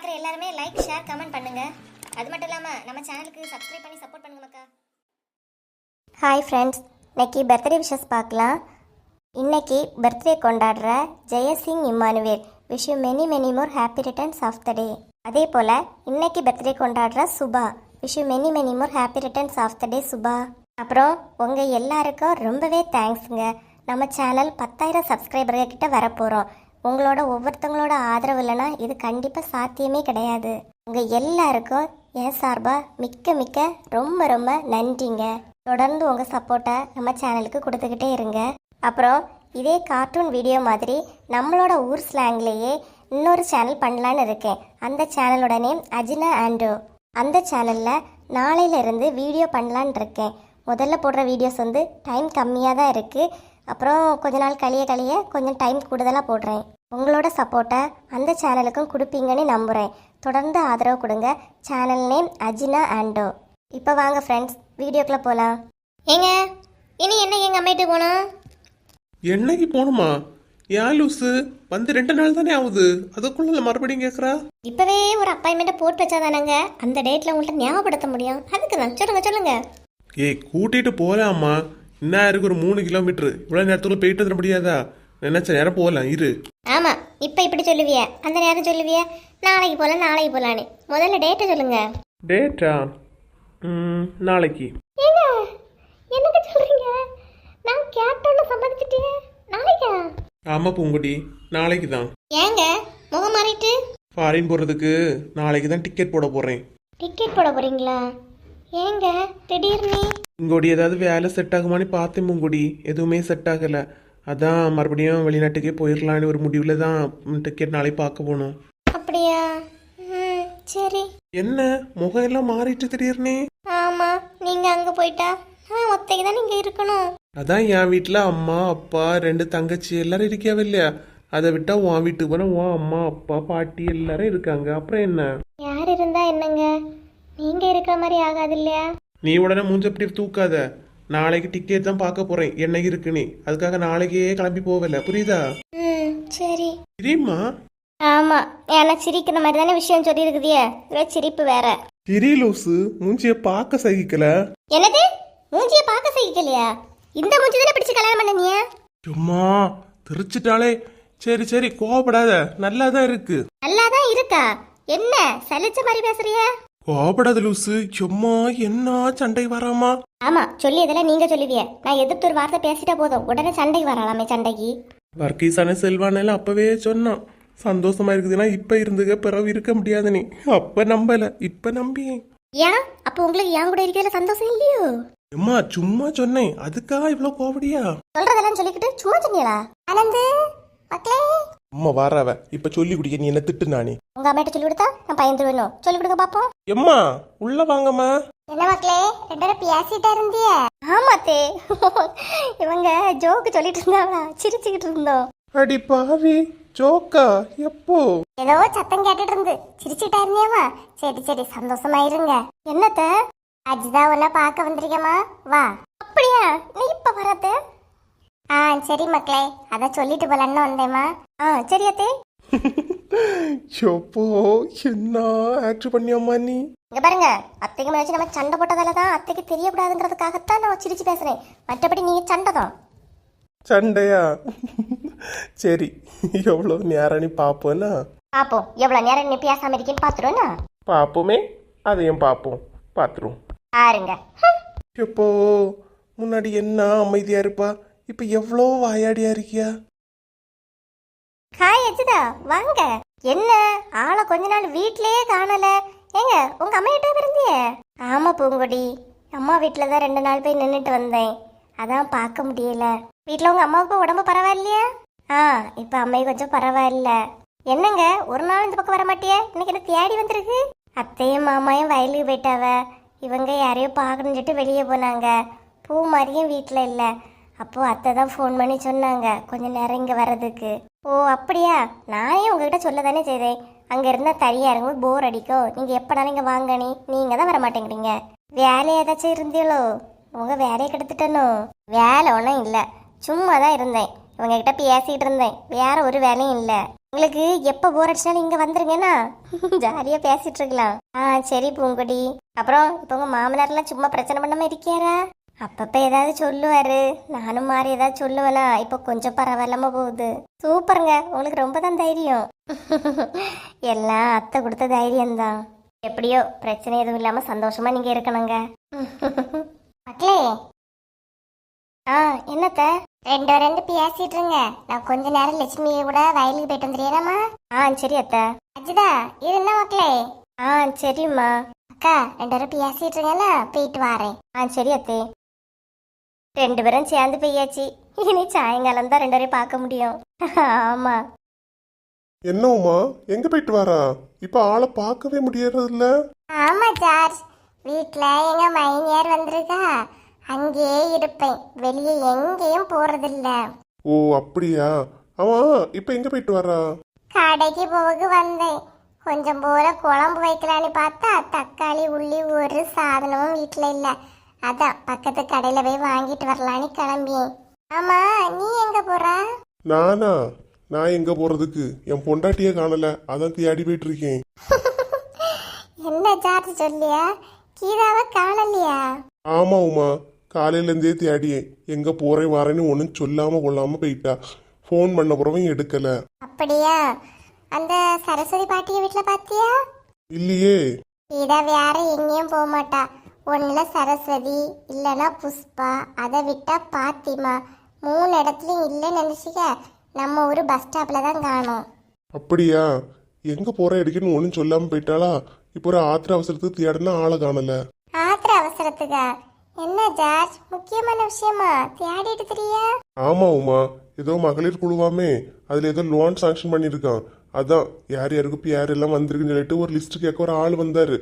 பார்க்குற எல்லாருமே like share comment பண்ணுங்க. அது மட்டும் இல்லாமல் நம்ம சேனலுக்கு சப்ஸ்கிரைப் பண்ணி சப்போர்ட் பண்ணுங்க மக்கா. ஹாய் ஃப்ரெண்ட்ஸ், இன்னைக்கு பர்த்டே விஷஸ் பார்க்கலாம். இன்னைக்கு பர்த்டே கொண்டாடுற Jeyasingh Emmanuel, wish you many many more happy returns of the day. அதே போல் இன்னைக்கு பர்த்டே கொண்டாடுற Subha, wish you many many more happy returns of the day Subha. அப்புறம் உங்கள் எல்லாருக்கும் ரொம்பவே தேங்க்ஸுங்க. நம்ம சேனல் 10,000 சப்ஸ்கிரைபர்கள் கிட்ட வரப்போகிறோம். உங்களோட ஒவ்வொருத்தவங்களோட ஆதரவு இல்லைன்னா இது கண்டிப்பாக சாத்தியமே கிடையாது. உங்கள் எல்லாருக்கும் என் சார்பாக மிக்க மிக்க ரொம்ப ரொம்ப நன்றிங்க. தொடர்ந்து உங்கள் சப்போர்ட்டை நம்ம சேனலுக்கு கொடுத்துக்கிட்டே இருங்க. அப்புறம் இதே கார்ட்டூன் வீடியோ மாதிரி நம்மளோட ஊர் ஸ்லாங்லேயே இன்னொரு சேனல் பண்ணலான்னு இருக்கேன். அந்த சேனலோட நேம் அஜினா ஆண்டோ. அந்த சேனலில் நாளையிலேருந்து வீடியோ பண்ணலான்னு இருக்கேன். முதல்ல போடுற வீடியோஸ் டைம் கம்மியாக தான் இருக்குது. அப்புறம் கொஞ்ச நாள் கழிய கொஞ்சம் டைம் கூடுதலாக போடுறேன். உங்களோட சப்போர்ட்டை அந்த சேனலுக்கும் கொடுப்பீங்கன்னு நம்புகிறேன். தொடர்ந்து ஆதரவு கொடுங்க. சேனல் நேம் அஜினா ஆண்டோ. இப்போ வாங்க ஃப்ரெண்ட்ஸ், வீடியோக்குள்ளே போகலாம். ஏங்க இனி என்ன எங்கள் அம்மைட்டு போனோம்? என்னைக்கு போகணுமா? ஏன் லூசு, வந்து 2 நாள் தானே ஆகுது, அதுக்குள்ள மறுபடியும் கேட்குறா? இப்போவே ஒரு அப்பாயின்மெண்ட்டை போட்டு வச்சாதானங்க அந்த டேட்டில் உங்கள்கிட்ட ஞாபகப்படுத்த முடியும். அதுக்கு தான் சொல்லுங்க. ஏய், கூட்டிகிட்டு போகலாமா? இன்னும் இருக்கு ஒரு 3 கிலோமீட்டரு. இவ்வளோ நேரத்துக்குள்ள போயிட்டு வர முடியாதா? நினைச்ச நேரம் போகலாம், இரு. ஆமாம், இப்போ இப்படி சொல்லுவிய, அந்த நேரம் சொல்லுவிய, நாளைக்கு போகலான்னு. முதல்ல டேட்டை சொல்லுங்க. டேட்டா? நாளைக்கு. ஏங்க என்னங்க சொல்றீங்க? நான் கேட்டோன்னு சம்மதிச்சிட்டேன். நாளைக்கா? ஆமாம் பூங்குடி, நாளைக்கு தான். ஏங்க முகம் மாறிட்டு? ஃபாரின் போகிறதுக்கு நாளைக்கு தான் டிக்கெட் போட போகிறேன். டிக்கெட் போட போறீங்களா? ஏங்க திடீர்னு? உங்களுடைய ஏதாவது வேலை செட் ஆகுமான்னு பார்த்தேன் பூங்குடி, எதுவுமே செட் ஆகலை. அதான் மறுபடியும் வெளிநாட்டுக்கே போயிடலான்னு ஒரு முடிவில் தான் டிக்கெட் நாளைக்கு பார்க்க போகணும். அப்படியா? சரி. என்ன முகம் எல்லாம் மாறிட்டு திடீர்னு? ஆமா, நீங்க அங்க போயிட்டா நான் ஒத்தைக்கு தான் நீங்க இருக்கணும். அதான் என் வீட்டில் அம்மா அப்பா 2 தங்கச்சி எல்லாரும் இருக்காவ இல்லையா? அதை விட்டா உன் வீட்டுக்கு போனால் உன் அம்மா அப்பா பாட்டி எல்லாரும் இருக்காங்க. அப்புறம் என்ன? யார் இருந்தா என்னங்க, நீங்க இருக்கிற மாதிரி ஆகாது இல்லையா? நீ உடனே மூஞ்ச அப்படி தூக்காத. நாளைக்கு டிக்கெட் தான் பார்க்க போறேன் என்ன இருக்குன்னு. அதுக்காக நாளைக்கே கிளம்பி போகல, புரியுதா? சரி. தெரியுமா? ஆமா, எனக்கு சிரிக்கிற மாதிரி தானே விஷயம் சொல்லி இருக்குதியே, சிரிப்பு வேற. லூசு, மூஞ்சிய பார்க்க சகிக்கல. என்னது? மூஞ்சிய பார்க்க சகிக்கலையா? இந்த மூஞ்சி தானே பிடிச்சு கல்யாணம் பண்ணீங்க? சும்மா தெரிச்சிட்டாலே. சரி கோவப்படாத, நல்லாதான் இருக்கு. நல்லாதான் இருக்கா? என்ன சலிச்ச மாதிரி பேசுறிய? கோவப்படாத லூசு, சும்மா என்ன சண்டை வராமா? ஆமா, சொல்லியதெல்லாம் நீங்க சொல்லுவிய. நான் எதிர்த்து ஒரு வார்த்தை பேசிட்டா போதும் உடனே சண்டைக்கு வரலாமே. சண்டைக்கு வர்க்கீசான செல்வானெல்லாம் அப்பவே சொன்னான். சந்தோஷமா இருக்குதுன்னா இப்ப இருந்துக்க, பிறகு இருக்க முடியாது. நீ அப்ப நம்பல, இப்ப நம்பி. ஏன் அப்ப உங்களுக்கு என் கூட இருக்கிறதுல சந்தோஷம் இல்லையோ? அம்மா சும்மா சொன்னேன், அதுக்காக இவ்வளவு கோவடியா? சொல்றதெல்லாம் சொல்லிக்கிட்டு சும்மா சொன்னீங்களா? ஆனந்து மக்களே, அம்மா வாராவ இப்ப சொல்லி குடிக்க, நீ என்ன திட்டு நானே? உங்க அம்மாட்ட சொல்லி கொடுத்தா நான் பயந்துருவேணும். சொல்லி கொடுக்க பாப்போம். எம்மா உள்ள வாங்கம்மா. என்ன மக்களே, 2 பேரும் பேசிட்டா இருந்திய? ஆமாத்தே, இவங்க ஜோக்கு சொல்லிட்டு இருந்தாங்களா, சிரிச்சுக்கிட்டு இருந்தோம். அடி பாவி, ஜோக்கா? எப்போ? ஏதோ சத்தம் கேட்டுட்டு இருந்து சிரிச்சுட்டா இருந்தியவா? சரி சந்தோஷமா இருங்க. என்னத்த? அஜிதா உன்ன பார்க்க வந்திருக்கேம்மா, வா. அப்படியா? நீ இப்ப வரது? சரி மக்களே, அத சொல்லிட்டு போலன்னு வந்தேம்மா. சரி அத்தே. எப்போ என்ன ஆக்ட் பண்ணியம்மா நீ? இங்க பாருங்க, அத்தைக்கு முன்னாடி நம்ம சண்டை போட்டதால தான் அத்தைக்கு தெரியக்கூடாதுங்கிறதுக்காகத்தான் நான் சிரிச்சு பேசுறேன். மற்றபடி நீங்க சண்டை தான். சண்டையா? சரி, எவ்வளோ நேரம் நீ பாப்போன்னா? பாப்போம் எவ்வளவு நேரம் நீ பேசாம இருக்கேன்னு பாத்துருவேன்னா? பாப்போமே, அதையும் பாப்போம், பாத்துருவோம். பாருங்க. எப்போ முன்னாடி என்ன அமைதியா இருப்பா, இப்ப எவ்வளோ வாயாடியா இருக்கியா? ஹாய் அஜிதா, வாங்க. என்ன ஆளை கொஞ்ச நாள் வீட்லயே காணல. ஏங்க உங்க அம்மா கிட்ட இருந்தியே? ஆமா பூங்குடி, அம்மா வீட்டுல தான் 2 நாள் போய் நின்றுட்டு வந்தேன். அதான் பார்க்க முடியல. வீட்டுல உங்க அம்மாவுக்கு உடம்பு பரவாயில்லையா? இப்ப அம்மைக்கு கொஞ்சம் பரவாயில்ல. என்னங்க ஒரு நாள் இந்த பக்கம் வர மாட்டியே? இன்னைக்கு என்ன தேடி வந்திருக்கு? அத்தையும் மாமாயும் வயலுக்கு போயிட்டாவ. இவங்க யாரையோ பார்க்கணும்னு சொல்லிட்டு வெளியே போனாங்க. பூ மாதிரியும் வீட்டில் இல்லை. அப்போது அத்தை தான் ஃபோன் பண்ணி சொன்னாங்க கொஞ்சம் நேரம் இங்கே வர்றதுக்கு. ஓ அப்படியா? நானே உங்ககிட்ட சொல்ல தானே செய்தேன். அங்கே இருந்தால் தனியாக இருக்கும்போது போர் அடிக்கும், நீங்கள் எப்போனாலும் இங்கே வாங்கனி, நீங்கள் தான் வர மாட்டேங்கிறீங்க. வேலை ஏதாச்சும் இருந்தீங்களோ? உங்கள் வேலையை கெடுத்துட்டனோ? வேலை ஒன்றும் இல்லை, சும்மா தான் இருந்தேன். இவங்ககிட்ட பேசிகிட்டு இருந்தேன், வேற ஒரு வேலையும் இல்லை. உங்களுக்கு எப்போ போர் அடிச்சாலும் இங்கே வந்துருங்கண்ணா ஜாலியாக பேசிட்டு இருக்கலாம். சரி பூங்கொடி. அப்புறம் இப்போ உங்கள் மாமனார்லாம் சும்மா பிரச்சனை பண்ணாமல் இருக்கியாரா? அப்பப்போ ஏதாவது சொல்லுவாரு, நானும் மாறி ஏதாவது சொல்லுவேனா? இப்போ கொஞ்சம் பரவாயில்லாம போகுது. சூப்பருங்க, உங்களுக்கு ரொம்ப தான் தைரியம். எல்லாம் அத்தை கொடுத்த தைரியம்தான். எப்படியோ பிரச்சனை எதுவும் இல்லாமல் சந்தோஷமா நீங்கள் இருக்கணுங்க. மக்களே, என்னத்த ரெண்டு பேசிட்டு இருங்க. நான் கொஞ்ச நேரம் லட்சுமியை கூட வயலுக்கு போயிட்டு வந்துடுறேம்மா. சரி அத்தை. அஜிதா இது என்ன மக்களே? சரிம்மா. அக்கா 2 பேரும் பேசிட்டு இருங்கண்ணா, போயிட்டு வாரேன். சரி அத்தே. 2 பேரும் சேர்ந்து போயாச்சு. இனி சாயங்காலம் தான் 2 பேரையும் பார்க்க முடியும். ஆமா. என்ன உமா, எங்க போயிட்டு வரா? இப்ப ஆளை பார்க்கவே முடியறது இல்ல. ஆமா ஜார்ஜ், வீட்டுல எங்க மைனியார் வந்திருக்கா, அங்கேயே இருப்பேன். வெளியே எங்கேயும் போறதில்ல. ஓ அப்படியா? ஆமா, இப்ப எங்க போயிட்டு வரா? கடைக்கு போக வந்தேன். கொஞ்சம் போல குழம்பு வைக்கலான்னு பார்த்தா தக்காளி உள்ளி ஒரு சாதனமும் வீட்டுல இல்ல. அதான் பக்கத்து கடையில போய் வாங்கிட்டு வரலான்னு கிளம்பியேன். ஆமா, நீ எங்க போற? நான் எங்க போறதுக்கு, என் பொண்டாட்டியே காணல, அதான் தேடி போயிட்டு இருக்கேன். என்ன ஜார்ஜ் சொல்லியா? கீதாவை காணலையா? ஆமா உமா, காலையில இருந்தே தேடியேன். எங்க போறேன் வரேன்னு ஒன்னும் சொல்லாம கொள்ளாம போயிட்டா. போன் பண்ண பிறவும் எடுக்கல. அப்படியா? அந்த சரஸ்வதி பாட்டிய வீட்டுல பாத்தியா? இல்லையே. கீதா வேற எங்கேயும் போக மாட்டா. ஒண்ணுல சரஸ்வதி, இல்லனா புஷ்பா, அதை விட்டா பாத்திமா. 3 இடத்துலயும் இல்லைன்னு நினைச்சிக்க. நம்ம ஊரு பஸ் ஸ்டாப்ல தான் காணோம். அப்படியா? எங்க போற எடுக்கன்னு ஒன்னும் சொல்லாம போயிட்டாளா? இப்போ ஒரு ஆத்திர அவசரத்துக்கு தேடினா ஆளை காணல. ஆத்திர அவசரத்துக்கா? என்ன ஜார்ஜ், முக்கியமான விஷயமா தேடிட்டு தெரியா? ஆமா உமா, ஏதோ மகளிர் குழுவாமே, அதுல ஏதோ லோன் சாங்ஷன் பண்ணிருக்கான். அதான் யார் யாருக்கு பேர் எல்லாம் வந்திருக்குன்னு சொல்லிட்டு ஒரு லிஸ்ட் கேட்க ஒரு ஆள் வந்தாரு.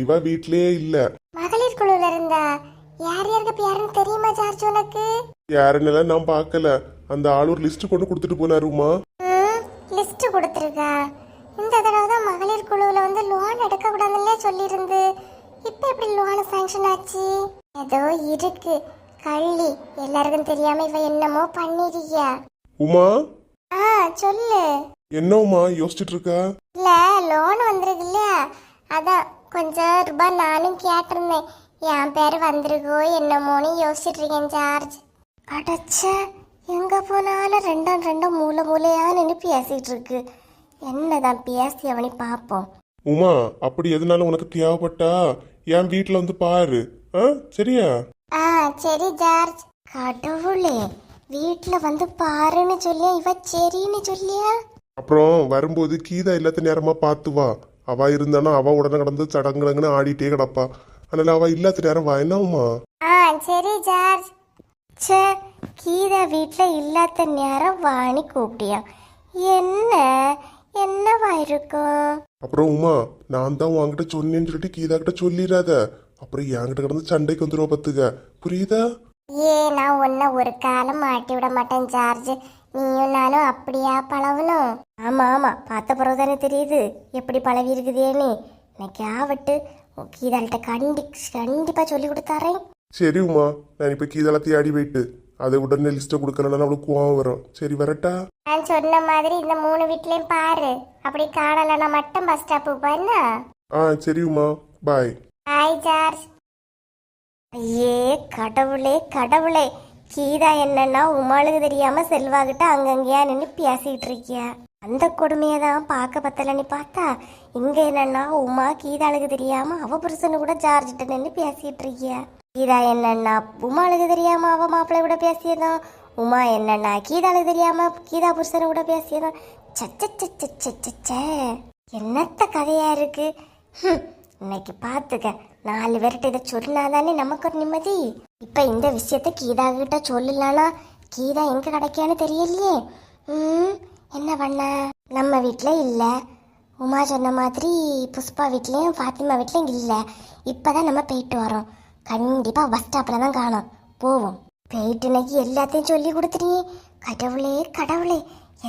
இவ வீட்லயே இல்ல. மகளிர் குழுல இருந்தா யார் யாருக்கு பேருன்னு தெரியுமா ஜார்ஜ் உனக்கு? யாருன்னு நான் பார்க்கல. அந்த ஆள் ஒரு லிஸ்ட் கொண்டு கொடுத்துட்டு போனாரு உமா. லிஸ்ட் கொடுத்துருக்கா? இந்த தடவை தான் மகளிர் குழுவில் வந்து லோன் எடுக்க கூடாதுன்னே சொல்லியிருந்து. இப்போ எப்படி லோன் சாங்ஷன் ஆச்சு? ஏதோ இருக்கு கள்ளி, எல்லாருக்கும் தெரியாம இவ என்னமோ பண்ணிருக்கியா? உமா சொல்லு. என்ன உமா யோசிச்சுட்டு இருக்கா? இல்ல, லோன் வந்திருக்கு இல்லையா, அதான் கொஞ்சம் ரூபாய் நானும் கேட்டிருந்தேன். என் பேரு வந்திருக்கோ என்னமோன்னு யோசிச்சுட்டு இருக்கேன் ஜார்ஜ். அடைச்ச, எங்க போனாலும் ரெண்டும் மூலையா நின்று பேசிட்டு இருக்கு. என்னதான் பேசி அவனை பார்ப்போம். உமா, அப்படி எதுனாலும் உனக்கு தேவைப்பட்டா என் வீட்டுல வந்து பாரு. சரியா? சரி ஜார்ஜ். கடவுளே, வீட்டுல வந்து பாருன்னு சொல்லியா, இவ சரின்னு சொல்லியா? அப்புறம் வரும்போது கீதா இல்லாத நேரமா பார்த்து வா. அவ இருந்தானா அவ உடனே கடந்து சடங்குன்னு ஆடிட்டே கிடப்பா. அதனால அவ இல்லாத நேரம் வா. என்ன உமா? சரி ஜார்ஜ். சே, கீதா வீட்டுல இல்லாத நேரம் வாணி கூப்பிட்டியா? என்னவா இருக்கும்? அப்புறம் உமா, நான் தான் உன்கிட்ட சொன்னேன்னு சொல்லிட்டு கீதா கிட்ட சொல்லிடாத. அப்புறம் என்கிட்ட கிடந்து சண்டைக்கு வந்துருவா பத்துக்க. புரியுதா? நான் உன்ன ஒரு காலம் மாட்டி விட மாட்டேன் ஜார்ஜ். நீயும் நானும் அப்படியா பழகணும்? ஆமா, பார்த்த பிறகுதானே தெரியுது எப்படி பழவி இருக்குதேன்னு. இன்னைக்கு ஆவட்டு கீதாள்கிட்ட கண்டிப்பா சொல்லி கொடுத்தாரேன். சரி உமா, நான் இப்ப கீதால தேடி போயிட்டு அதை உடனே லிஸ்ட்டை கொடுக்கலன்னா அவளுக்கு கோவம் வரும். சரி வரட்டா? நான் சொன்ன மாதிரி இந்த 3 வீட்லயும் பாரு. அப்படி காணலன்னா மட்டும் பஸ் ஸ்டாப்புக்கு போனா. சரி உமா, பாய். பாய் ஜார்ஜ். ஐயே கடவுளே, கீதா என்னன்னா உமாளுக்கு தெரியாம செல்வாகிட்ட அங்கங்கேயா நின்று பேசிட்டு இருக்கியா? அந்த கொடுமையை தான் பார்க்க பத்தலன்னு பார்த்தா இங்க என்னன்னா உமா கீதாளுக்கு தெரியாம அவ புருஷனு கூட ஜார்ஜிட்ட நின்று பேசிட்டு இருக்கியா? கீதா என்னன்னா உமாளுக்கு தெரியாம அவ மாப்பிள்ளை கூட பேசியதும், உமா என்னன்னா கீதாளுக்கு தெரியாம கீதா புருஷனு கூட பேசியதும். சச்ச, என்னத்த கதையா இருக்கு. இன்னைக்கு பார்த்துக்க, 4 பேர்கிட்ட இதை சொன்னாதானே நமக்கு ஒரு நிம்மதி. இப்ப இந்த விஷயத்த கீதா கிட்ட சொல்லலானா கீதா எங்க கிடைக்கான்னு தெரியலையே. என்ன பண்ண? நம்ம வீட்டுல இல்ல, உமா சொன்ன மாதிரி புஷ்பா வீட்லயும் ஃபாத்திமா வீட்லயும் இல்ல. இப்பதான் நம்ம போயிட்டு வரோம். கண்டிப்பா பஸ் ஸ்டாப்ல தான் காணோம். போவோம். போயிட்டு இன்னைக்கு எல்லாத்தையும் சொல்லி கொடுத்துட்டீங்க. கடவுளே,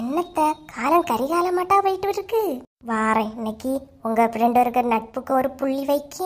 என்னத்த காலம் கரிகாலமாட்டா போயிட்டு இருக்கு. வாரேன் இன்னைக்கு உங்க ஃப்ரெண்டு இருக்கிற நட்புக்கு ஒரு புள்ளி வைக்க.